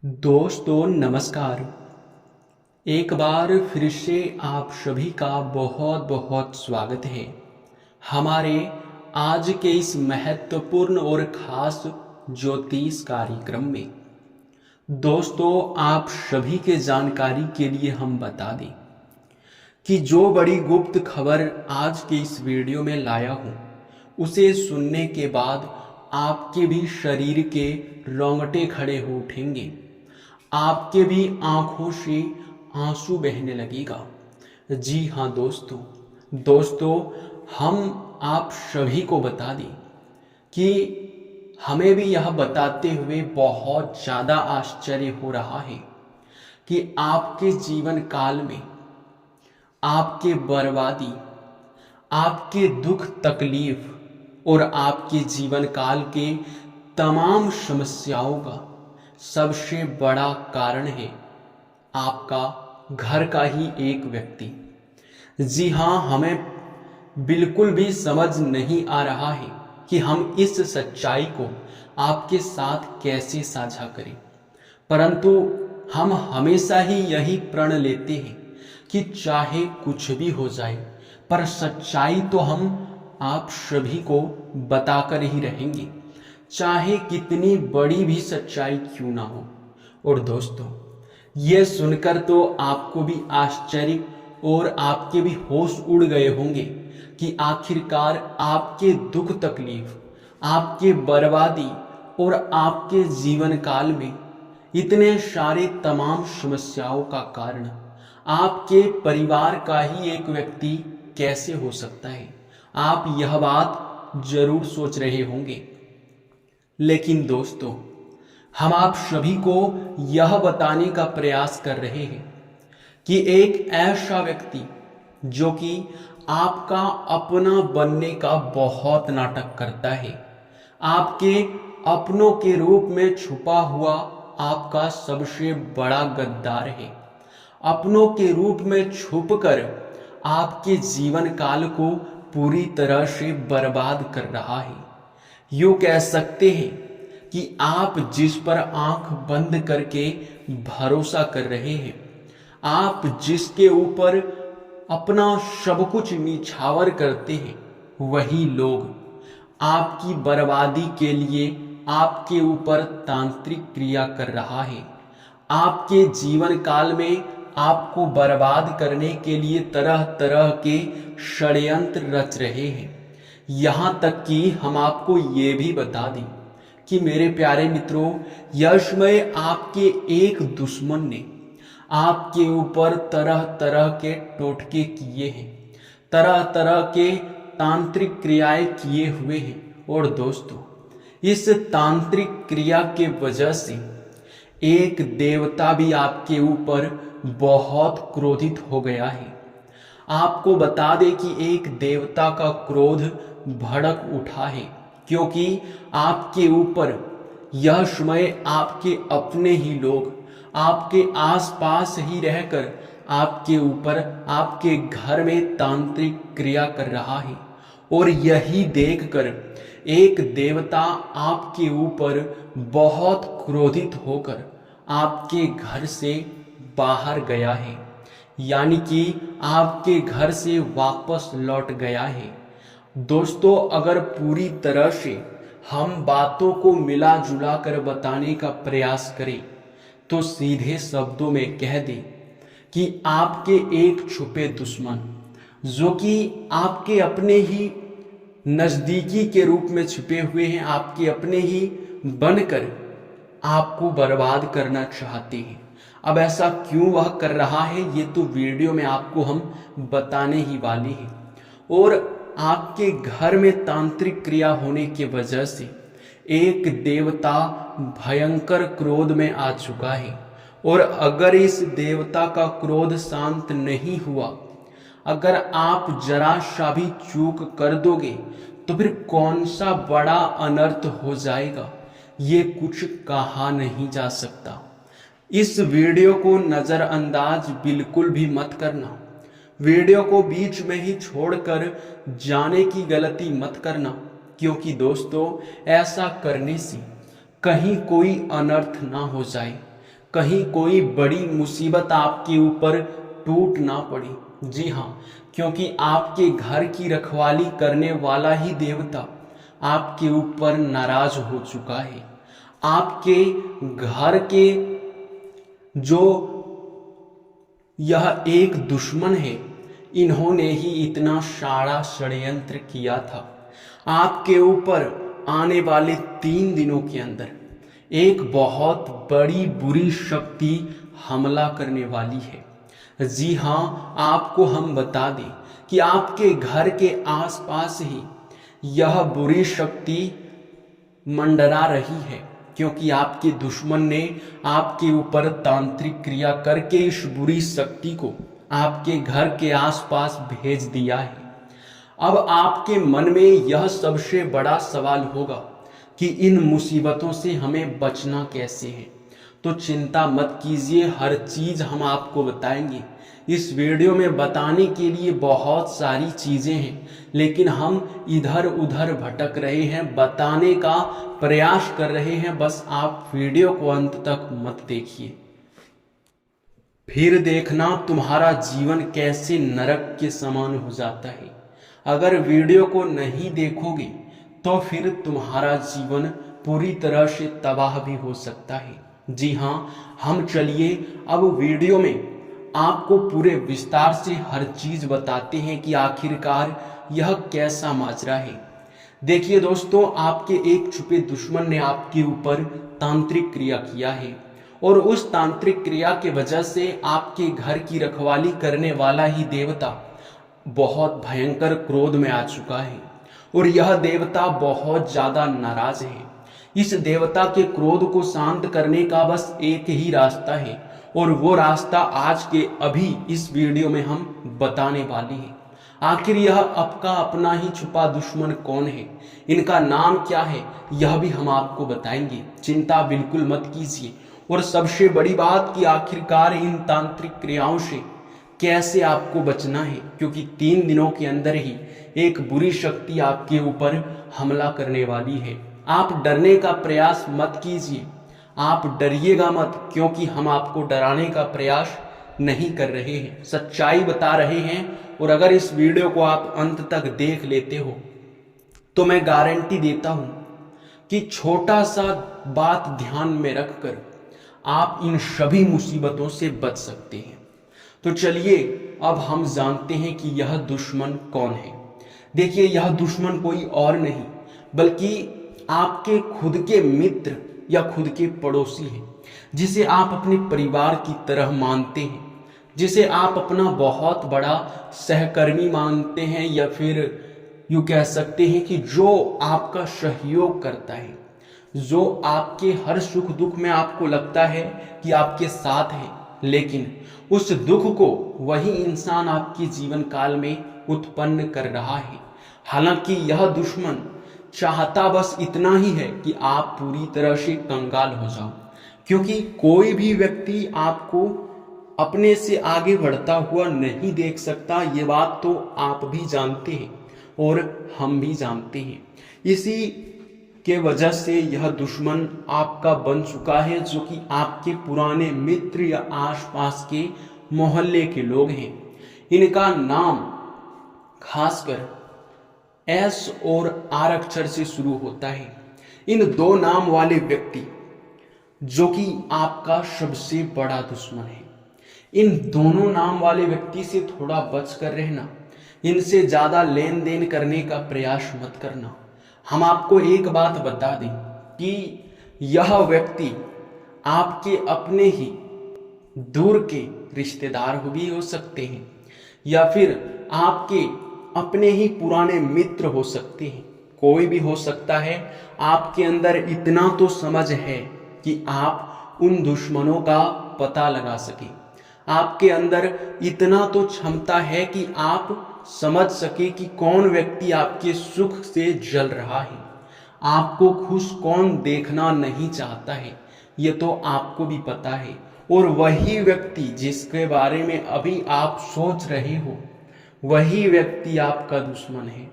दोस्तों नमस्कार। एक बार फिर से आप सभी का बहुत बहुत स्वागत है हमारे आज के इस महत्वपूर्ण और खास ज्योतिष कार्यक्रम में। दोस्तों आप सभी के जानकारी के लिए हम बता दें कि जो बड़ी गुप्त खबर आज के इस वीडियो में लाया हूँ उसे सुनने के बाद आपके भी शरीर के रोंगटे खड़े हो उठेंगे, आपके भी आंखों से आंसू बहने लगेगा। जी हाँ दोस्तों हम आप सभी को बता दें कि हमें भी यह बताते हुए बहुत ज़्यादा आश्चर्य हो रहा है कि आपके जीवन काल में आपके बर्बादी, आपके दुख तकलीफ और आपके जीवन काल के तमाम समस्याओं का सबसे बड़ा कारण है आपका घर का ही एक व्यक्ति। जी हाँ, हमें बिल्कुल भी समझ नहीं आ रहा है कि हम इस सच्चाई को आपके साथ कैसे साझा करें, परंतु हम हमेशा ही यही प्रण लेते हैं कि चाहे कुछ भी हो जाए पर सच्चाई तो हम आप सभी को बताकर ही रहेंगे, चाहे कितनी बड़ी भी सच्चाई क्यों ना हो। और दोस्तों ये सुनकर तो आपको भी आश्चर्य और आपके भी होश उड़ गए होंगे कि आखिरकार आपके दुख तकलीफ, आपके बर्बादी और आपके जीवन काल में इतने सारे तमाम समस्याओं का कारण आपके परिवार का ही एक व्यक्ति कैसे हो सकता है। आप यह बात जरूर सोच रहे होंगे, लेकिन दोस्तों हम आप सभी को यह बताने का प्रयास कर रहे हैं कि एक ऐसा व्यक्ति जो कि आपका अपना बनने का बहुत नाटक करता है, आपके अपनों के रूप में छुपा हुआ आपका सबसे बड़ा गद्दार है, अपनों के रूप में छुपकर आपके जीवन काल को पूरी तरह से बर्बाद कर रहा है। यूं कह सकते हैं कि आप जिस पर आंख बंद करके भरोसा कर रहे हैं, आप जिसके ऊपर अपना सब कुछ निछावर करते हैं, वही लोग आपकी बर्बादी के लिए आपके ऊपर तांत्रिक क्रिया कर रहा है। आपके जीवन काल में आपको बर्बाद करने के लिए तरह तरह के षड्यंत्र रच रहे हैं। यहाँ तक कि हम आपको ये भी बता दें कि मेरे प्यारे मित्रों, यशमय आपके एक दुश्मन ने आपके ऊपर तरह तरह के टोटके किए हैं, तरह तरह के तांत्रिक क्रियाएं किए हुए हैं। और दोस्तों इस तांत्रिक क्रिया के वजह से एक देवता भी आपके ऊपर बहुत क्रोधित हो गया है। आपको बता दें कि एक देवता का क्रोध भड़क उठा है, क्योंकि आपके ऊपर यह समय आपके अपने ही लोग आपके आसपास ही रहकर आपके ऊपर आपके घर में तांत्रिक क्रिया कर रहा है। और यही देखकर एक देवता आपके ऊपर बहुत क्रोधित होकर आपके घर से बाहर गया है, यानी कि आपके घर से वापस लौट गया है। दोस्तों अगर पूरी तरह से हम बातों को मिला जुला कर बताने का प्रयास करें तो सीधे शब्दों में कह दें कि आपके एक छुपे दुश्मन जो कि आपके अपने ही नजदीकी के रूप में छुपे हुए हैं, आपके अपने ही बनकर आपको बर्बाद करना चाहते हैं। अब ऐसा क्यों वह कर रहा है ये तो वीडियो में आपको हम बताने ही वाले हैं। और आपके घर में तांत्रिक क्रिया होने की वजह से एक देवता भयंकर क्रोध में आ चुका है। और अगर इस देवता का क्रोध शांत नहीं हुआ, अगर आप जरा सा भी चूक कर दोगे तो फिर कौन सा बड़ा अनर्थ हो जाएगा ये कुछ कहा नहीं जा सकता। इस वीडियो को नज़रअंदाज बिल्कुल भी मत करना, वीडियो को बीच में ही छोड़कर जाने की गलती मत करना, क्योंकि दोस्तों ऐसा करने से कहीं कोई अनर्थ ना हो जाए, कहीं कोई बड़ी मुसीबत आपके ऊपर टूट ना पड़ी। जी हाँ, क्योंकि आपके घर की रखवाली करने वाला ही देवता आपके ऊपर नाराज हो चुका है। आपके घर के जो यह एक दुश्मन है, इन्होंने ही इतना सारा षड्यंत्र किया था। आपके ऊपर आने वाले 3 दिनों के अंदर एक बहुत बड़ी बुरी शक्ति हमला करने वाली है। जी हाँ, आपको हम बता दें कि आपके घर के आसपास ही यह बुरी शक्ति मंडरा रही है, क्योंकि आपके दुश्मन ने आपके ऊपर तांत्रिक क्रिया करके इस बुरी शक्ति को आपके घर के आसपास भेज दिया है। अब आपके मन में यह सबसे बड़ा सवाल होगा कि इन मुसीबतों से हमें बचना कैसे है। तो चिंता मत कीजिए, हर चीज हम आपको बताएंगे। इस वीडियो में बताने के लिए बहुत सारी चीजें हैं, लेकिन हम इधर उधर भटक रहे हैं, बताने का प्रयास कर रहे हैं। बस आप वीडियो को अंत तक मत देखिए, फिर देखना तुम्हारा जीवन कैसे नरक के समान हो जाता है। अगर वीडियो को नहीं देखोगे तो फिर तुम्हारा जीवन पूरी तरह से तबाह भी हो सकता है। जी हाँ, हम चलिए अब वीडियो में आपको पूरे विस्तार से हर चीज बताते हैं कि आखिरकार यह कैसा माजरा है। देखिए दोस्तों, आपके एक छुपे दुश्मन ने आपके ऊपर तांत्रिक क्रिया किया है, और उस तांत्रिक क्रिया के वजह से आपके घर की रखवाली करने वाला ही देवता बहुत भयंकर क्रोध में आ चुका है, और यह देवता बहुत ज्यादा नाराज है। इस देवता के क्रोध को शांत करने का बस एक ही रास्ता है, और वो रास्ता आज के अभी इस वीडियो में हम बताने वाले हैं। आखिर यह आपका अपना ही छुपा दुश्मन कौन है, इनका नाम क्या है, यह भी हम आपको बताएंगे। चिंता बिल्कुल मत कीजिए। और सबसे बड़ी बात कि आखिरकार इन तांत्रिक क्रियाओं से कैसे आपको बचना है, क्योंकि 3 दिनों के अंदर ही एक बुरी शक्ति आपके ऊपर हमला करने वाली है। आप डरने का प्रयास मत कीजिए, आप डरिएगा मत, क्योंकि हम आपको डराने का प्रयास नहीं कर रहे हैं, सच्चाई बता रहे हैं। और अगर इस वीडियो को आप अंत तक देख लेते हो तो मैं गारंटी देता हूं कि छोटा सा बात ध्यान में रखकर आप इन सभी मुसीबतों से बच सकते हैं। तो चलिए अब हम जानते हैं कि यह दुश्मन कौन है। देखिए, यह दुश्मन कोई और नहीं बल्कि आपके खुद के मित्र या खुद के पड़ोसी हैं, जिसे आप अपने परिवार की तरह मानते हैं, जिसे आप अपना बहुत बड़ा सहकर्मी मानते हैं, या फिर यूं कह सकते हैं कि जो आपका सहयोग करता है, जो आपके हर सुख दुख में आपको लगता है कि आपके साथ है, लेकिन उस दुख को वही इंसान आपके जीवन काल में उत्पन्न कर रहा है। हालांकि यह दुश्मन चाहता बस इतना ही है कि आप पूरी तरह से कंगाल हो जाओ, क्योंकि कोई भी व्यक्ति आपको अपने से आगे बढ़ता हुआ नहीं देख सकता। ये बात तो आप भी जानते हैं और हम भी जानते हैं। इसी के वजह से यह दुश्मन आपका बन चुका है, जो कि आपके पुराने मित्र या आसपास के मोहल्ले के लोग हैं। इनका नाम खासकर एस और आर अक्षर से शुरू होता है। इन 2 नाम वाले व्यक्ति जो कि आपका सबसे बड़ा दुश्मन है, इन दोनों नाम वाले व्यक्ति से थोड़ा बच कर रहना, इनसे ज्यादा लेन देन करने का प्रयास मत करना। हम आपको एक बात बता दें कि यह व्यक्ति आपके अपने ही दूर के रिश्तेदार भी हो सकते हैं, या फिर आपके अपने ही पुराने मित्र हो सकते हैं, कोई भी हो सकता है। आपके अंदर इतना तो समझ है कि आप उन दुश्मनों का पता लगा सके, आपके अंदर इतना तो क्षमता है कि आप समझ सके कि कौन व्यक्ति आपके सुख से जल रहा है, आपको खुश कौन देखना नहीं चाहता है, ये तो आपको भी पता है। और वही व्यक्ति जिसके बारे में अभी आप सोच रहे हो, वही व्यक्ति आपका दुश्मन है।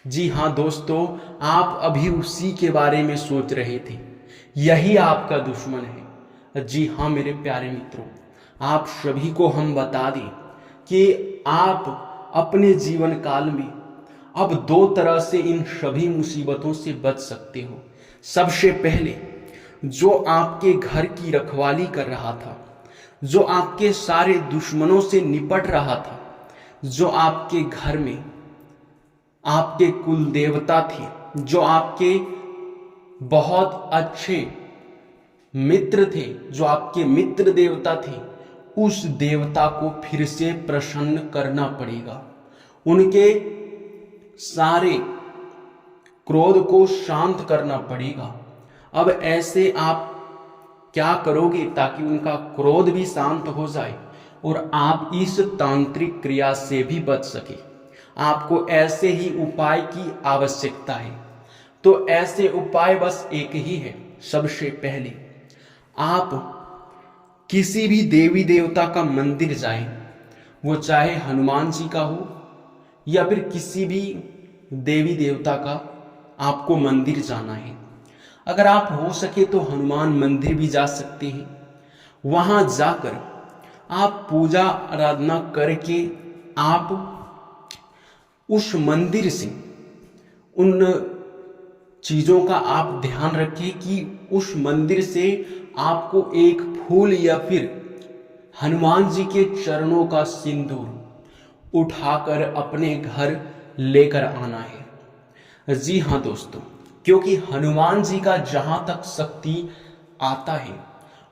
जी हाँ दोस्तों, आप अभी उसी के बारे में सोच रहे थे, यही आपका दुश्मन है। जी हाँ मेरे प्यारे मित्रों, आप सभी को हम बता दें कि आप अपने जीवन काल में अब दो तरह से इन सभी मुसीबतों से बच सकते हो। सबसे पहले, जो आपके घर की रखवाली कर रहा था, जो आपके सारे दुश्मनों से निपट रहा था, जो आपके घर में आपके कुल देवता थे, जो आपके बहुत अच्छे मित्र थे, जो आपके मित्र देवता थे, उस देवता को फिर से प्रसन्न करना पड़ेगा। उनके सारे क्रोध को शांत करना पड़ेगा। अब ऐसे आप क्या करोगे ताकि उनका क्रोध भी शांत हो जाए और आप इस तांत्रिक क्रिया से भी बच सके? आपको ऐसे ही उपाय की आवश्यकता है। तो ऐसे उपाय बस एक ही है। सबसे पहले आप किसी भी देवी देवता का मंदिर जाएं, वो चाहे हनुमान जी का हो या फिर किसी भी देवी देवता का आपको मंदिर जाना है। अगर आप हो सके तो हनुमान मंदिर भी जा सकते हैं। वहां जाकर आप पूजा आराधना करके आप उस मंदिर से उन चीजों का आप ध्यान रखें कि उस मंदिर से आपको एक फूल या फिर हनुमान जी के चरणों का सिंदूर उठाकर अपने घर लेकर आना है। जी हाँ दोस्तों, क्योंकि हनुमान जी का जहां तक शक्ति आता है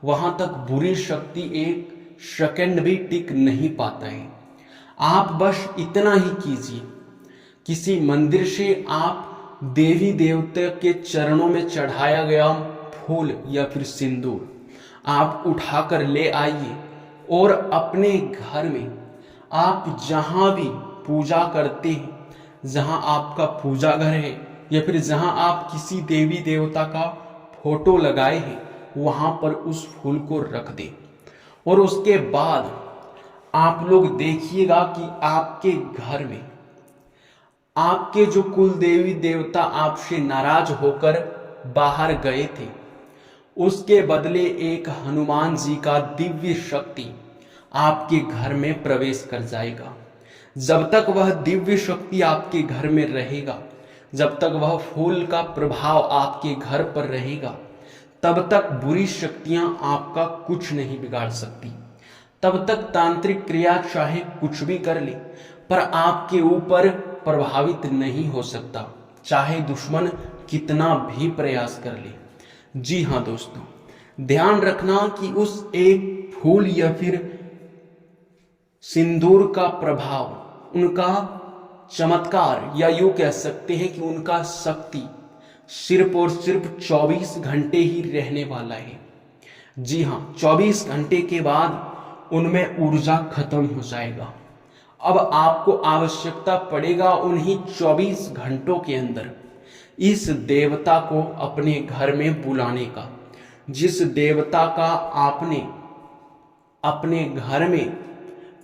वहां तक बुरी शक्ति एक सेकंड भी टिक नहीं पाता है। आप बस इतना ही कीजिए, किसी मंदिर से आप देवी देवता के चरणों में चढ़ाया गया फूल या फिर सिंदूर आप उठाकर ले आइए और अपने घर में आप जहां भी पूजा करते हैं, जहां आपका पूजा घर है या फिर जहां आप किसी देवी देवता का फोटो लगाए हैं, वहां पर उस फूल को रख दें। और उसके बाद आप लोग देखिएगा कि आपके घर में आपके जो कुल देवी देवता आपसे नाराज होकर बाहर गए थे, उसके बदले एक हनुमान जी का दिव्य शक्ति आपके घर में प्रवेश कर जाएगा। जब तक वह दिव्य शक्ति आपके घर में रहेगा, जब तक वह फूल का प्रभाव आपके घर पर रहेगा, तब तक बुरी शक्तियां आपका कुछ नहीं बिगाड़ सकती। तब तक तांत्रिक क्रिया चाहे कुछ भी कर ले, पर आपके ऊपर प्रभावित नहीं हो सकता, चाहे दुश्मन कितना भी प्रयास कर ले। जी हाँ दोस्तों, ध्यान रखना कि उस एक फूल या फिर सिंदूर का प्रभाव, उनका चमत्कार, या यूं कह सकते हैं कि उनका शक्ति सिर्फ और सिर्फ 24 घंटे ही रहने वाला है। जी हाँ, 24 घंटे के बाद उनमें ऊर्जा खत्म हो जाएगा। अब आपको आवश्यकता पड़ेगा उन्हीं 24 घंटों के अंदर इस देवता को अपने घर में बुलाने का, जिस देवता का आपने अपने घर में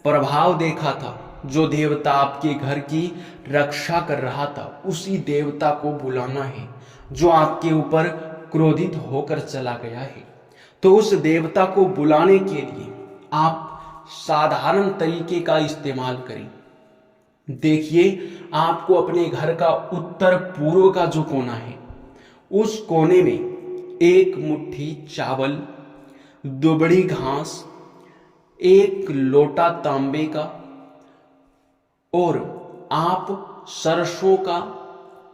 प्रभाव देखा था, जो देवता आपके घर की रक्षा कर रहा था, उसी देवता को बुलाना है जो आपके ऊपर क्रोधित होकर चला गया है। तो उस देवता को बुलाने के लिए आप साधारण तरीके का इस्तेमाल करें। देखिए, आपको अपने घर का उत्तर पूर्व का जो कोना है, उस कोने में एक मुट्ठी चावल, दुबड़ी घास, एक लोटा तांबे का, और आप सरसों का,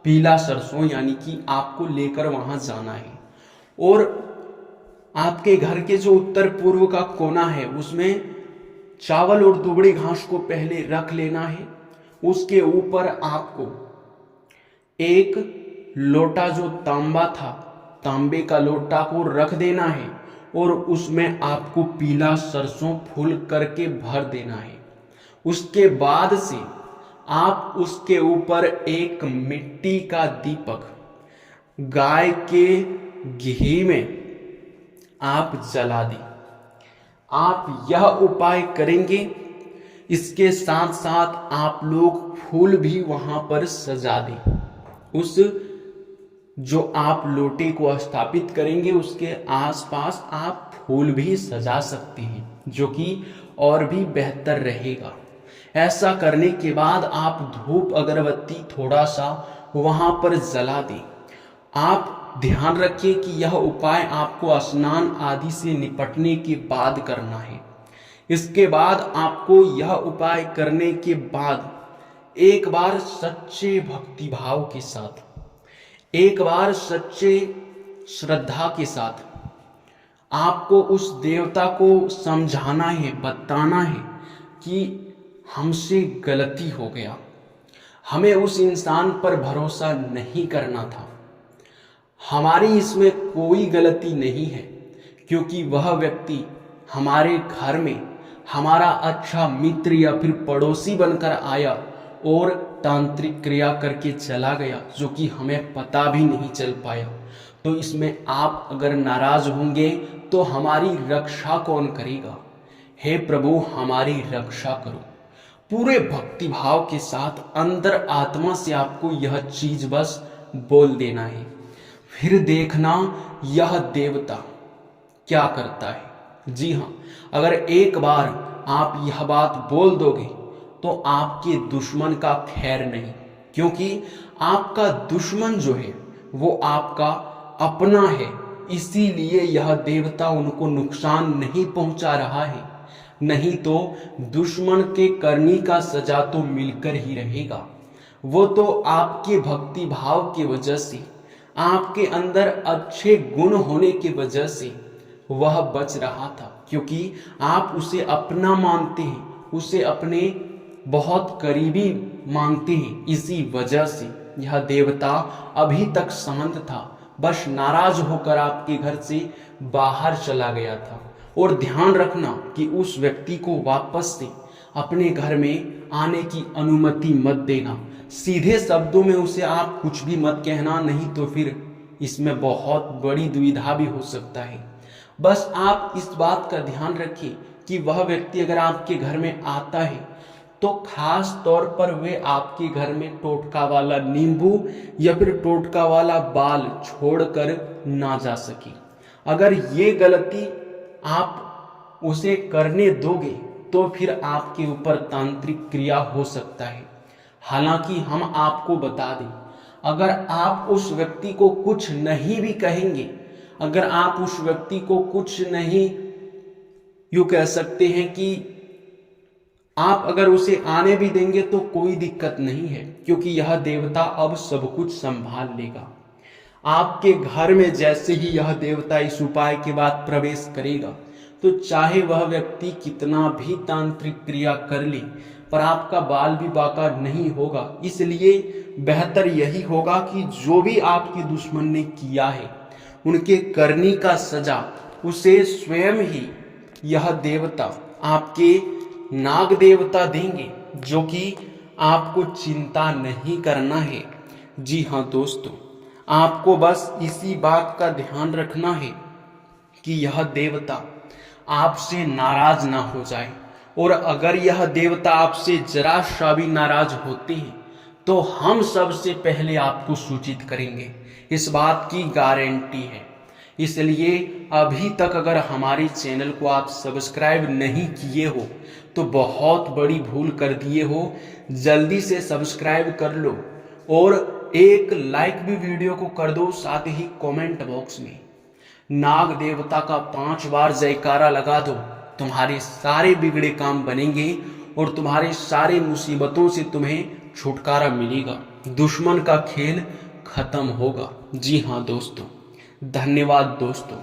पीला सरसों यानी कि आपको लेकर वहां जाना है। और आपके घर के जो उत्तर पूर्व का कोना है, उसमें चावल और दुबड़ी घास को पहले रख लेना है। उसके ऊपर आपको एक लोटा जो तांबा था, तांबे का लोटा को रख देना है और उसमें आपको पीला सरसों फूल करके भर देना है। उसके बाद से आप उसके ऊपर एक मिट्टी का दीपक गाय के घी में आप जला दें। आप यह उपाय करेंगे, इसके साथ साथ आप लोग फूल भी वहां पर सजा दें। उस जो आप लोटे को स्थापित करेंगे उसके आसपास आप फूल भी सजा सकते हैं, जो कि और भी बेहतर रहेगा। ऐसा करने के बाद आप धूप अगरबत्ती थोड़ा सा वहां पर जला दें। आप ध्यान रखिए कि यह उपाय आपको स्नान आदि से निपटने के बाद करना है। इसके बाद आपको यह उपाय करने के बाद एक बार सच्चे भक्ति भाव के साथ, एक बार सच्चे श्रद्धा के साथ आपको उस देवता को समझाना है, बताना है कि हमसे गलती हो गया, हमें उस इंसान पर भरोसा नहीं करना था, हमारी इसमें कोई गलती नहीं है, क्योंकि वह व्यक्ति हमारे घर में हमारा अच्छा मित्र या फिर पड़ोसी बनकर आया और तांत्रिक क्रिया करके चला गया, जो कि हमें पता भी नहीं चल पाया। तो इसमें आप अगर नाराज होंगे तो हमारी रक्षा कौन करेगा? हे प्रभु, हमारी रक्षा करो। पूरे भक्ति भाव के साथ अंदर आत्मा से आपको यह चीज बस बोल देना है। फिर देखना यह देवता क्या करता है। जी हाँ, अगर एक बार आप यह बात बोल दोगे तो आपके दुश्मन का खैर नहीं, क्योंकि आपका दुश्मन जो है वो आपका अपना है, इसीलिए यह देवता उनको नुकसान नहीं पहुंचा रहा है। नहीं तो दुश्मन के करनी का सजा तो मिलकर ही रहेगा। वो तो आपके भक्ति भाव की वजह से, आपके अंदर अच्छे गुण होने की वजह से वह बच रहा था, क्योंकि आप उसे अपना मानते हैं, उसे अपने बहुत करीबी मानते हैं। इसी वजह से यह देवता अभी तक शांत था, बस नाराज होकर आपके घर से बाहर चला गया था। और ध्यान रखना कि उस व्यक्ति को वापस से अपने घर में आने की अनुमति मत देना। सीधे शब्दों में उसे आप कुछ भी मत कहना, नहीं तो फिर इसमें बहुत बड़ी दुविधा भी हो सकता है। बस आप इस बात का ध्यान रखिए कि वह व्यक्ति अगर आपके घर में आता है तो खास तौर पर वे आपके घर में टोटका वाला नींबू या फिर टोटका वाला बाल छोड़कर ना जा सके। अगर ये गलती आप उसे करने दोगे तो फिर आपके ऊपर तांत्रिक क्रिया हो सकता है। हालांकि हम आपको बता दें, अगर आप उस व्यक्ति को कुछ नहीं भी कहेंगे, अगर आप उस व्यक्ति को कुछ नहीं, यूं कह सकते हैं कि आप अगर उसे आने भी देंगे तो कोई दिक्कत नहीं है, क्योंकि यह देवता अब सब कुछ संभाल लेगा। आपके घर में जैसे ही यह देवता इस उपाय के बाद प्रवेश करेगा तो चाहे वह व्यक्ति कितना भी तांत्रिक क्रिया कर ले, पर आपका बाल भी बाका नहीं होगा। इसलिए बेहतर यही होगा कि जो भी आपके दुश्मन ने किया है उनके करनी का सजा उसे स्वयं ही यह देवता, आपके नाग देवता देंगे, जो कि आपको चिंता नहीं करना है। जी हाँ दोस्तों, आपको बस इसी बात का ध्यान रखना है कि यह देवता आपसे नाराज ना हो जाए, और अगर यह देवता आपसे जरा सा भी नाराज होते हैं तो हम सबसे पहले आपको सूचित करेंगे, इस बात की गारंटी है। इसलिए अभी तक अगर हमारे चैनल को आप सब्सक्राइब नहीं किए हो तो बहुत बड़ी भूल कर दिए हो। जल्दी से सब्सक्राइब कर लो और एक लाइक भी वीडियो को कर दो। साथ ही कमेंट बॉक्स में नाग देवता का 5 बार जयकारा लगा दो। तुम्हारे सारे बिगड़े काम बनेंगे और तुम्हारे सारे मुसीबतों से तुम्हें छुटकारा मिलेगा। दुश्मन का खेल खत्म होगा। जी हाँ दोस्तों, धन्यवाद दोस्तों।